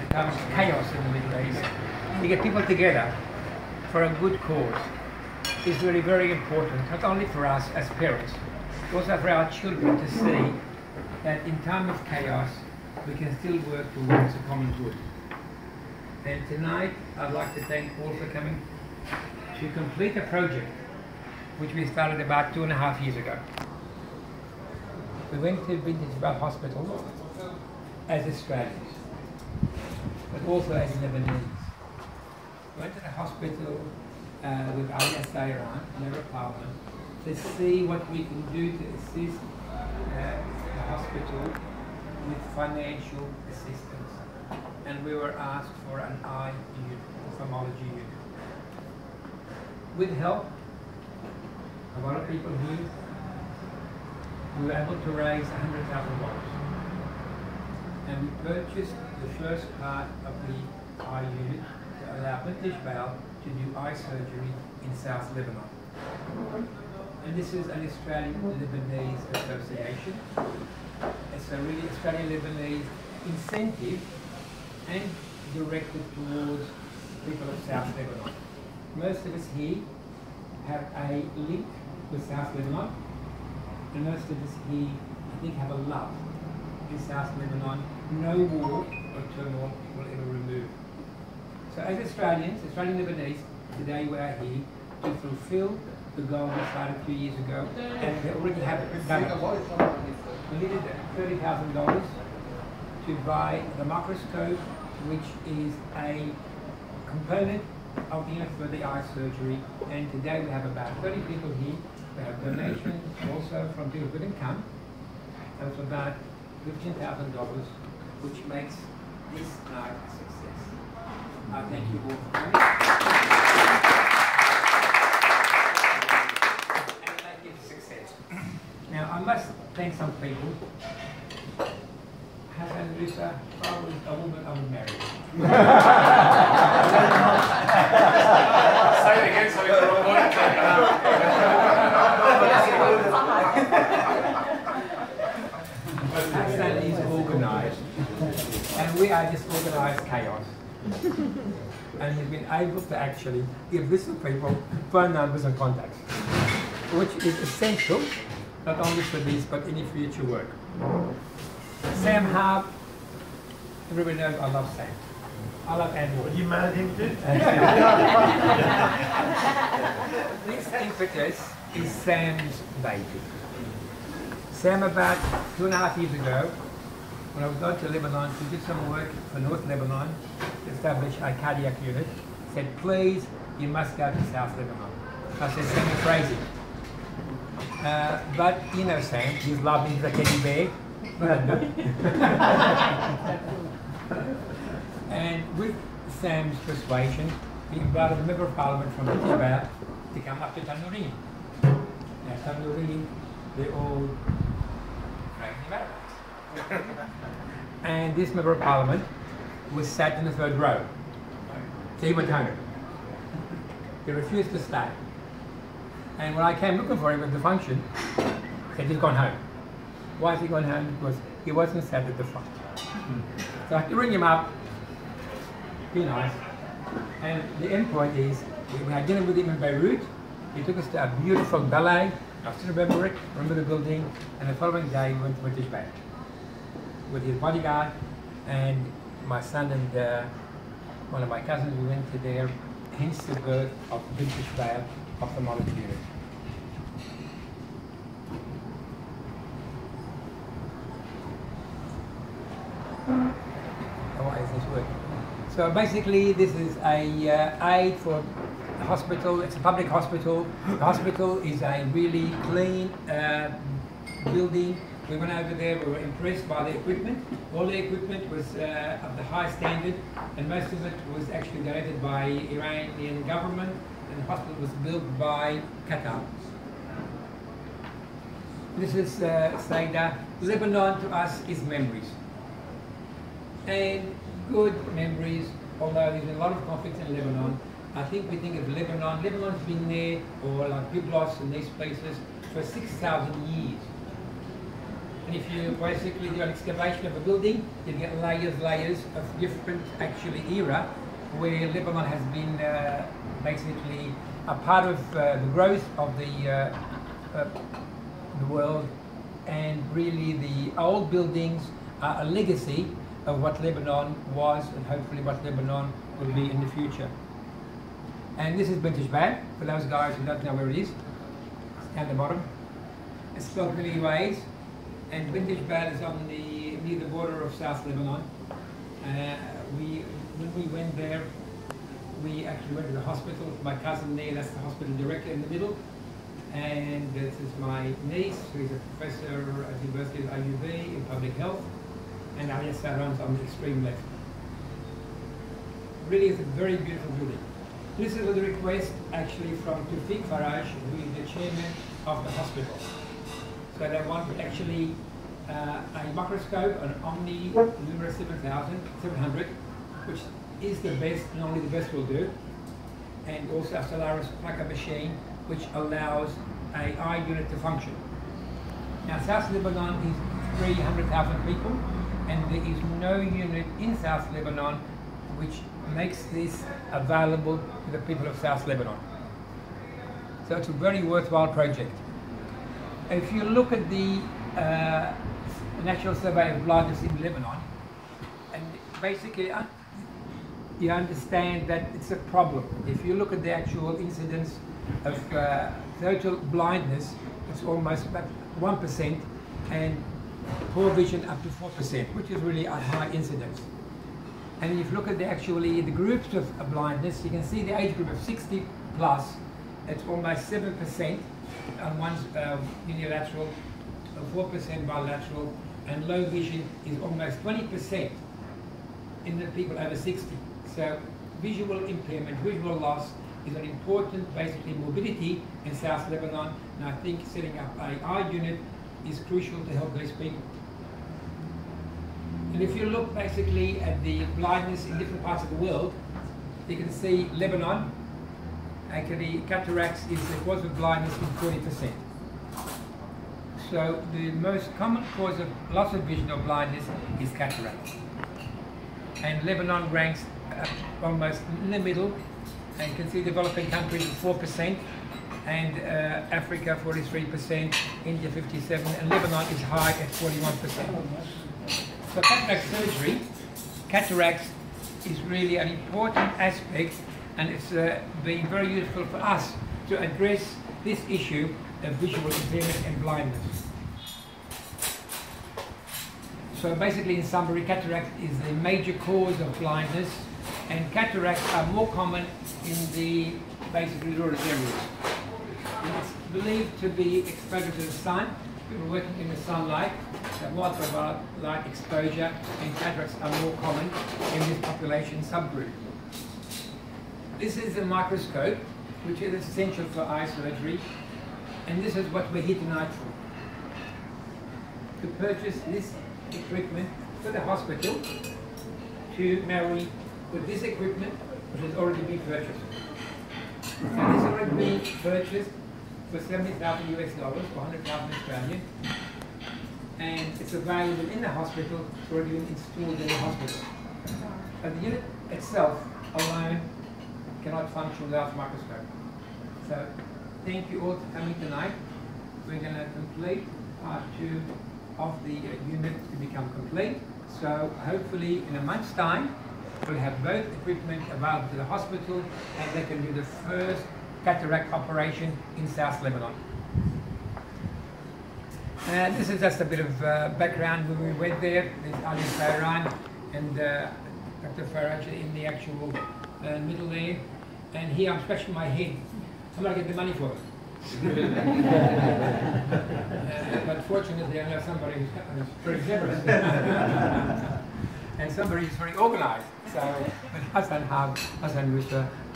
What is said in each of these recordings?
becomes chaos in the Middle East, to get people together for a good cause is really very important, not only for us as parents, but also for our children to see that in time of chaos, we can still work towards a common good. And tonight, I'd like to thank Paul for coming to complete a project which we started about 2.5 years ago. We went to Bintjbeil Hospital as Australians, but also as Lebanese. We went to the hospital with Ali Assayran, Member of Parliament, to see what we can do to assist the hospital with financial assistance. And we were asked for an eye unit, ophthalmology unit. With help of a lot of people here, we were able to raise $100,000. And we purchased the first part of the eye unit to allow bintjbeil to do eye surgery in South Lebanon. And this is an Australian-Lebanese association. It's a really Australian-Lebanese incentive and directed towards people of South Lebanon. Most of us here have a link with South Lebanon, and most of us here, I think, have a love in South Lebanon. No war or turmoil will ever remove. So as Australians, Australian-Lebanese, today we are here to fulfill the goal we started 2 years ago, and we already have done it. We needed $30,000 to buy the microscope, which is a component of the unit for the eye surgery, and today we have about 30 people here. We have donations also from people who didn't come. That's about $15,000, which makes this night a success. I thank you all for coming. And make it a success. Now, I must thank some people. Hassan Lisa, if I was a woman, I would marry her. Say it again so we can record it. Hassan is organised, and we are just organised chaos. And he's been able to actually give this to people phone numbers and contacts, which is essential, not only for this, but any future work. Sam Harp, everybody knows I love Sam. I love Andrew. You married him too? This impetus is Sam's baby. Sam, about 2.5 years ago, when I was going to Lebanon to do some work for North Lebanon, to establish a cardiac unit, said, please, you must go to South Lebanon. I said, Sam, you're crazy. But you know Sam, he's loving the teddy bear. And with Sam's persuasion, we invited a member of parliament from Bintjbeil to come up to Tanurine. Now Tanurine, they're all crazy Americans. And this member of parliament was sat in the third row. So he went home. He refused to stay. And when I came looking for him at the function, he said he's gone home. Why has he gone home? Because he wasn't sat at the front. So I had to ring him up, be nice. And the end point is, we had dinner with him in Beirut. He took us to a beautiful ballet. I still remember it, remember the building. And the following day, we went to Bintjbeil with his bodyguard and my son and one of my cousins. We went to there, hence the birth of Bintjbeil ophthalmology unit. Why is this working? So basically, this is a aid for the hospital. It's a public hospital. The hospital is a really clean building. We went over there. We were impressed by the equipment. All the equipment was of the high standard, and most of it was actually donated by Iranian government. And the hospital was built by Qatar. This is Saida. Lebanon to us is memories. And good memories, although there's been a lot of conflicts in Lebanon. I think we think of Lebanon. Lebanon's been there, or like Byblos and these places, for 6,000 years. And if you basically do an excavation of a building, you get layers of different actually era where Lebanon has been basically a part of the growth of the world, and really the old buildings are a legacy of what Lebanon was and hopefully what Lebanon will be in the future. And this is bintjbeil, for those guys who don't know where it is. It's down the bottom. It's spelled many ways, and bintjbeil is on near the border of South Lebanon. When we went there, we actually went to the hospital. My cousin there, that's the hospital directly in the middle. And this is my niece, who is a professor at the University of IUB in public health. And Alia Saran's on the extreme left. Really is a very beautiful building. This is a request actually from Tufik Faraj, who is the chairman of the hospital. So they want actually a microscope, an Omni Lumira 700, which is the best, and only the best will do. And also a Solaris Packer machine, which allows an eye unit to function. Now South Lebanon is 300,000 people, and there is no unit in South Lebanon which makes this available to the people of South Lebanon. So it's a very worthwhile project. If you look at the National Survey of Blindness in Lebanon, and basically you understand that it's a problem. If you look at the actual incidence of total blindness, it's almost about 1%, and poor vision up to 4%, which is really a high incidence. And if you look at the groups of blindness, you can see the age group of 60 plus, it's almost 7% on one's unilateral, 4% bilateral, and low vision is almost 20% in the people over 60. So visual impairment, visual loss is an important, basically, morbidity in South Lebanon, and I think setting up an eye unit is crucial to help these people. And if you look basically at the blindness in different parts of the world, you can see Lebanon, actually cataracts is the cause of blindness in 40%. So the most common cause of loss of vision or blindness is cataract. And Lebanon ranks almost in the middle, and you can see developing countries at 4%, and Africa 43%, India 57%, and Lebanon is high at 41%. So cataract surgery, cataracts is really an important aspect, and it's been very useful for us to address this issue of visual impairment and blindness. So basically, in summary, cataract is the major cause of blindness, and cataracts are more common in the basically rural areas. It's believed to be exposure to the sun. People working in the sunlight have more of light exposure, and cataracts are more common in this population subgroup. This is a microscope, which is essential for eye surgery, and this is what we're here tonight for. To purchase this equipment for the hospital, to marry with this equipment, which has already been purchased. And this has already been purchased for $70,000 US, for 100,000 Australian, and it's available in the hospital. It's already been installed in the hospital. But the unit itself alone cannot function without a microscope. So thank you all for coming tonight. We're going to complete part 2 of the unit to become complete. So hopefully in a month's time we'll have both equipment available to the hospital, and they can do the first cataract operation in South Lebanon. This is just a bit of background when we went there. There's Ali Sayran and Dr. Faraj in the actual middle there. And here I'm scratching my head. I'm going to get the money for it. But fortunately I know somebody who's very generous. And somebody who's very organized. So Hassan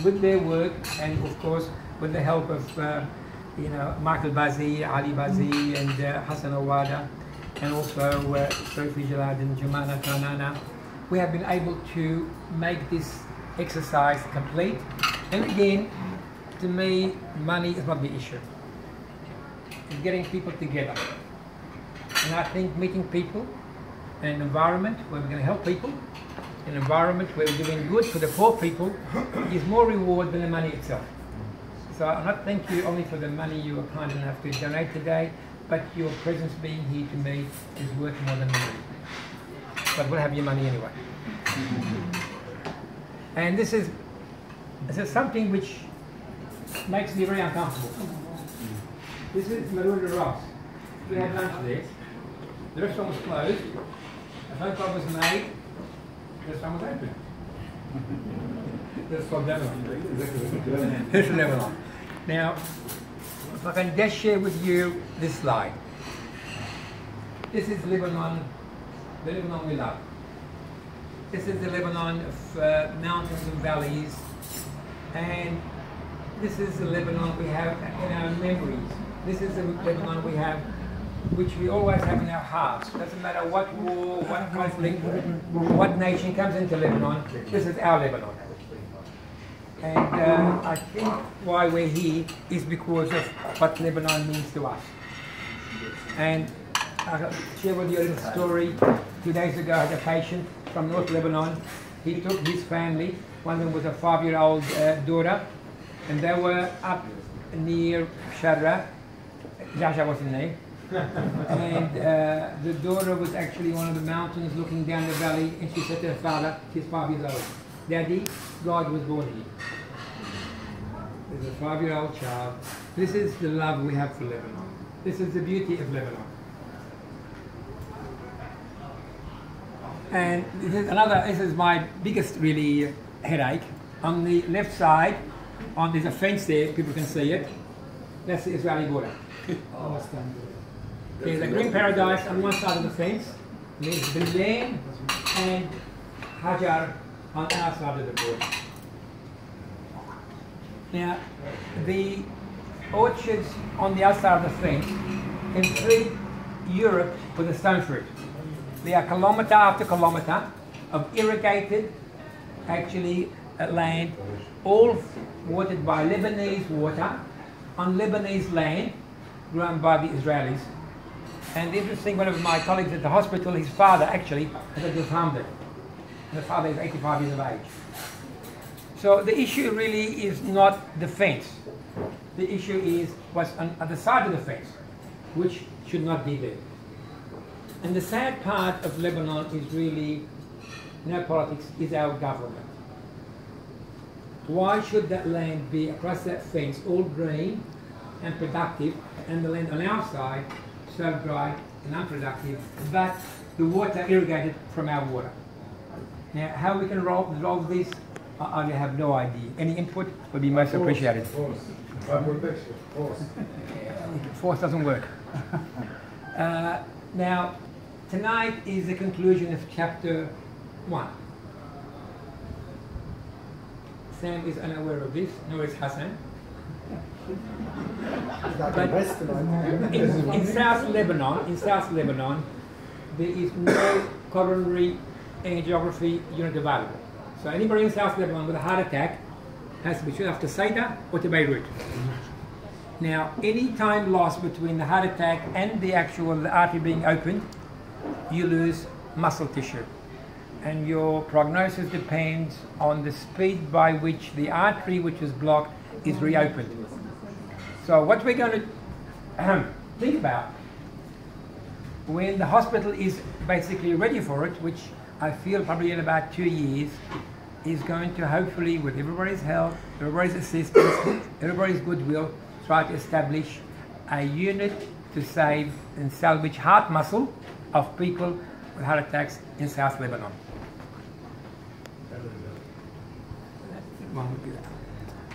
with their work, and of course with the help of Michael Bazi, Ali Bazi, and Hassan Awada, and also Sophie Jalad and Jumana Kanana, we have been able to make this exercise complete. And again, to me, money is not the issue. It's getting people together. And I think meeting people, an environment where we're going to help people, an environment where we're doing good for the poor people, is more reward than the money itself. So I not thank you only for the money you were kind enough to donate today, but your presence being here to me is worth more than money. But we'll have your money anyway. And this is something which makes me very uncomfortable. This is Maroon Ross. We had lunch there. The restaurant was closed. A phone call was made. The restaurant was open. That's called Lebanon. Here's Lebanon. Now, if I can just share with you this slide. This is Lebanon, the Lebanon we love. This is the Lebanon of mountains and valleys. And this is the Lebanon we have in our memories. This is the Lebanon we have, which we always have in our hearts. Doesn't matter what war, what conflict, what nation comes into Lebanon, this is our Lebanon. And I think why we're here is because of what Lebanon means to us. And I'll share with you a little story. 2 days ago I had a patient from North Lebanon. He took his family. One of them was a 5-year-old daughter, and they were up near Sharra. Jasha wasn't there. And the daughter was actually on one of the mountains looking down the valley, and she said to her father, she's 5 years old, "Daddy, God was born here." There's a 5-year-old child. This is the love we have for Lebanon. This is the beauty of Lebanon. And this is my biggest really headache. On the left side, there's a fence there, people can see it. That's the Israeli border. There's a green paradise on one side of the fence. There's Bintjbeil and Hajar on our side of the border. Now, the orchards on the outside of the fence can treat Europe with a stone fruit. There are kilometre after kilometre of irrigated, land, all watered by Lebanese water, on Lebanese land, grown by the Israelis. And interesting, one of my colleagues at the hospital, his father actually has just harmed it. And the father is 85 years of age. So the issue really is not the fence. The issue is what's on the side of the fence, which should not be there. And the sad part of Lebanon is really, no politics, is our government. Why should that land be across that fence, all green and productive, and the land on our side so dry and unproductive, but the water irrigated from our water? Now, how we can resolve this, I have no idea. Any input would be most appreciated. Force. Force doesn't work. Now, tonight is the conclusion of chapter 1. Sam is unaware of this, nor is Hassan. But in South Lebanon, there is no coronary angiography unit available. So anybody in South Lebanon with a heart attack has to be treated after Saida or to Beirut. Now, any time lost between the heart attack and the actual artery being opened, you lose muscle tissue. And your prognosis depends on the speed by which the artery which is blocked is reopened. So what we're going to think about when the hospital is basically ready for it, which I feel probably in about 2 years, is going to hopefully, with everybody's help, everybody's assistance, everybody's goodwill, try to establish a unit to save and salvage heart muscle of people with heart attacks in South Lebanon. One would be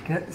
that.